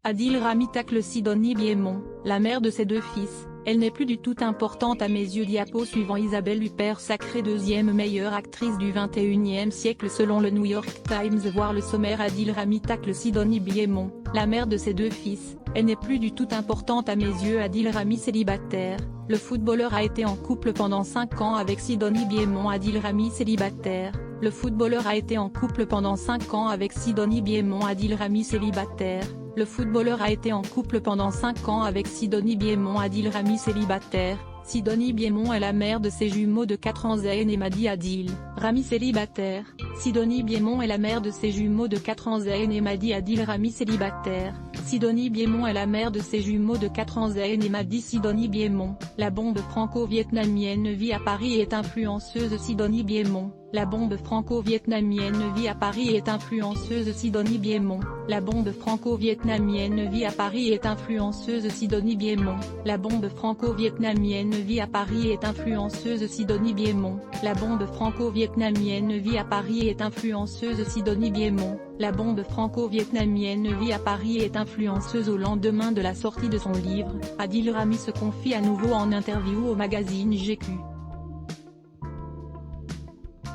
Adil Rami tacle Sidonie Biémon, la mère de ses deux fils. Elle n'est plus du tout importante à mes yeux. Diapo suivant Isabelle Huppert sacrée deuxième meilleure actrice du 21e siècle selon le New York Times. Voir le sommaire. Adil Rami tacle Sidonie Biémon, la mère de ses deux fils. Elle n'est plus du tout importante à mes yeux. Adil Rami célibataire. Le footballeur a été en couple pendant 5 ans avec Sidonie Biémon. Adil Rami célibataire. Le footballeur a été en couple pendant 5 ans avec Sidonie Biémon. Adil Rami célibataire. Le footballeur a été en couple pendant 5 ans avec Sidonie Biémon. Adil Rami célibataire. Sidonie Biémon est la mère de ses jumeaux de 4 ans Zayn et Madi. Adil Rami célibataire. Sidonie Biémon est la mère de ses jumeaux de 4 ans Zayn et Madi. Adil Rami célibataire. Sidonie Biémon est la mère de ses jumeaux de 4 ans Zayn et Madi. Sidonie Biémon, la bombe franco-vietnamienne, vit à Paris et est influenceuse. Sidonie Biémon, la bombe franco-vietnamienne, vit à Paris et est influenceuse. Sidonie Biémon, la bombe franco-vietnamienne, vit à Paris et est influenceuse. Sidonie Biémon, la bombe franco-vietnamienne, vit à Paris et est influenceuse. Sidonie Biémon, la bombe franco-vietnamienne, vit à Paris et est influenceuse. Sidonie Biémon, la bombe franco-vietnamienne, vit à Paris et est influenceuse. Au lendemain de la sortie de son livre, Adil Rami se confie à nouveau en interview au magazine GQ.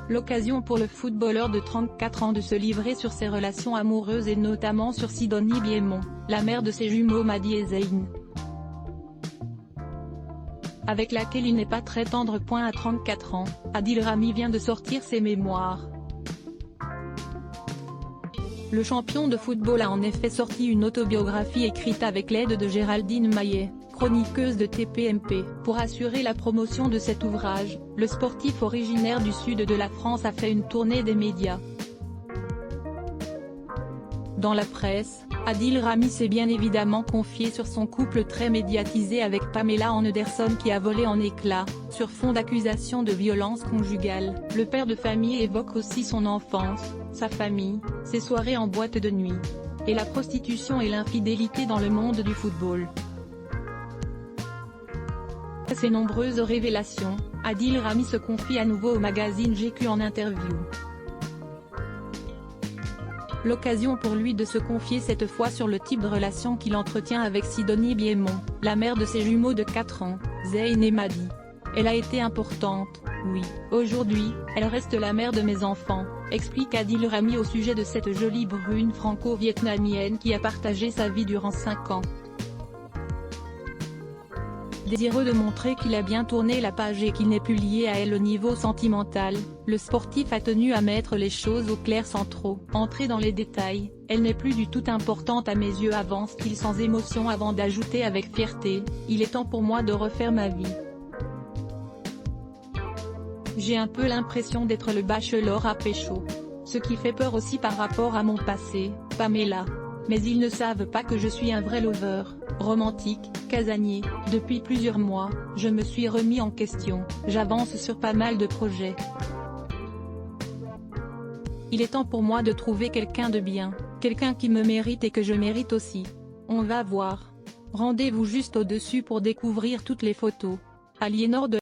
L'occasion pour le footballeur de 34 ans de se livrer sur ses relations amoureuses et notamment sur Sidonie Biémon, la mère de ses jumeaux Madi et Zayn, avec laquelle il n'est pas très tendre. À 34 ans, Adil Rami vient de sortir ses mémoires. Le champion de football a en effet sorti une autobiographie écrite avec l'aide de Géraldine Maillet, chroniqueuse de TPMP. Pour assurer la promotion de cet ouvrage, le sportif originaire du sud de la France a fait une tournée des médias. Dans la presse, Adil Rami s'est bien évidemment confié sur son couple très médiatisé avec Pamela Anderson qui a volé en éclats, sur fond d'accusations de violence conjugale. Le père de famille évoque aussi son enfance, sa famille, ses soirées en boîte de nuit, et la prostitution et l'infidélité dans le monde du football. Après ces nombreuses révélations, Adil Rami se confie à nouveau au magazine GQ en interview. L'occasion pour lui de se confier cette fois sur le type de relation qu'il entretient avec Sidonie Biémon, la mère de ses jumeaux de 4 ans, Zayn et Madi. Elle a été importante, oui. Aujourd'hui, elle reste la mère de mes enfants, explique Adil Rami au sujet de cette jolie brune franco-vietnamienne qui a partagé sa vie durant 5 ans. Désireux de montrer qu'il a bien tourné la page et qu'il n'est plus lié à elle au niveau sentimental, le sportif a tenu à mettre les choses au clair sans trop entrer dans les détails. Elle n'est plus du tout importante à mes yeux, avance-t-il sans émotion avant d'ajouter avec fierté, il est temps pour moi de refaire ma vie. J'ai un peu l'impression d'être le bachelor à pécho. Ce qui fait peur aussi par rapport à mon passé, Pamela. Mais ils ne savent pas que je suis un vrai lover, romantique, casanier. Depuis plusieurs mois, je me suis remis en question, j'avance sur pas mal de projets. Il est temps pour moi de trouver quelqu'un de bien, quelqu'un qui me mérite et que je mérite aussi. On va voir. Rendez-vous juste au-dessus pour découvrir toutes les photos. Aliénor de